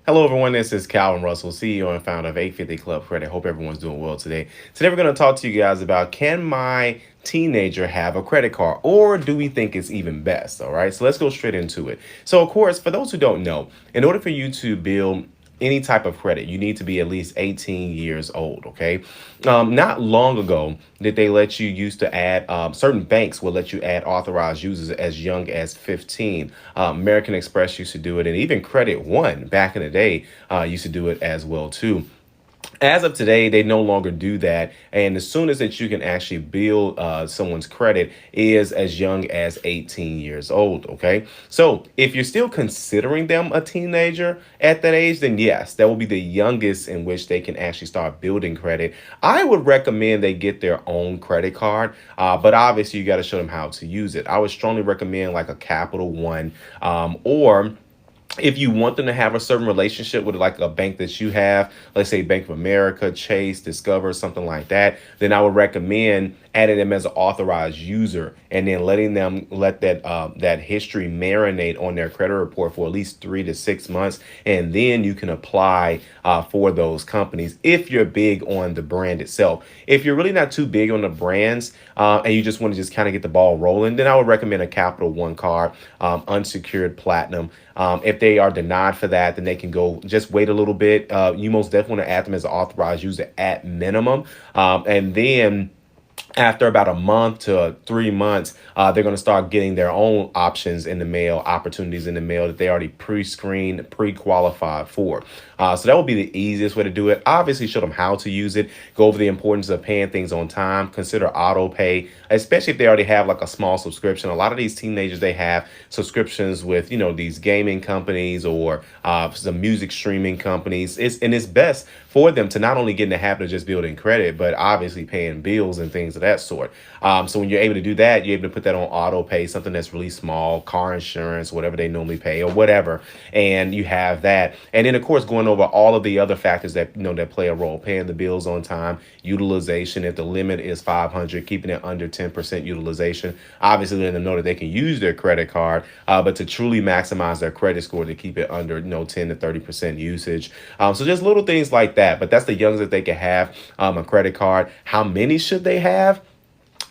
Hello, everyone. This is Calvin Russell, CEO and founder of 850 Club Credit. Hope everyone's doing well today. Today, we're going to talk to you guys about, can my teenager have a credit card, or do we think it's even best? All right, so let's go straight into it. So, of course, for those who don't know, in order for you to build any type of credit, you need to be at least 18 years old. Okay. Not long ago did they let you used to add, certain banks will let you add authorized users as young as 15. American Express used to do it, and even Credit One back in the day used to do it as well too. As of today, they no longer do that, and as soon as that you can actually build someone's credit is as young as 18 years old. Okay, so if you're still considering them a teenager at that age, then yes, that will be the youngest in which they can actually start building credit. I would recommend they get their own credit card, but obviously you got to show them how to use it. I would strongly recommend like a Capital One, or if you want them to have a certain relationship with like a bank that you have, let's say Bank of America, Chase, Discover, something like that, then I would recommend adding them as an authorized user and then letting them let that history marinate on their credit report for at least 3 to 6 months, and then you can apply for those companies if you're big on the brand itself. If you're really not too big on the brands and you just want to just kind of get the ball rolling, then I would recommend a Capital One card, unsecured platinum. If they are denied for that, then they can go just wait a little bit. You most definitely want to add them as an authorized user at minimum. And then after about a month to 3 months, they're going to start getting their own options in the mail, opportunities in the mail that they already pre-screened, pre-qualified for. So that would be the easiest way to do it. Obviously, show them how to use it. Go over the importance of paying things on time. Consider auto pay, especially if they already have like a small subscription. A lot of these teenagers, they have subscriptions with, these gaming companies or some music streaming companies. And it's best for them to not only get in the habit of just building credit, but obviously paying bills and things of that sort. So when you're able to do that, you're able to put that on auto pay, something that's really small, car insurance, whatever they normally pay or whatever. And you have that. And then, of course, going over all of the other factors that, that play a role, paying the bills on time, utilization. If the limit is 500, keeping it under 10% utilization, obviously letting them know that they can use their credit card, but to truly maximize their credit score, to keep it under, 10 to 30% usage. So just little things like that. But that's the youngest that they can have a credit card. How many should they have?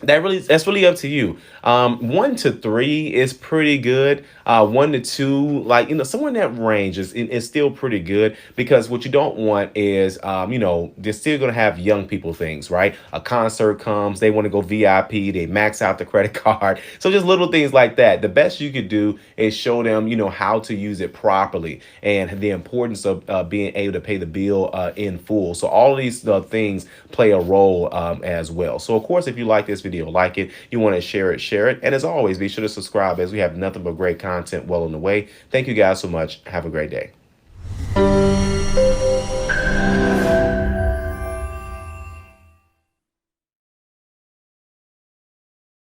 That's really up to you. 1 to 3 is pretty good. 1 to 2, like, somewhere in that range is still pretty good, because what you don't want is, they're still gonna have young people things, right? A concert comes, they want to go VIP, they max out the credit card. So just little things like that. The best you could do is show them, how to use it properly and the importance of being able to pay the bill in full. So all of these things play a role as well. So of course, if you like this video, like it, you want to share it. And as always, be sure to subscribe, as we have nothing but great content well on the way. Thank you guys so much. Have a great day.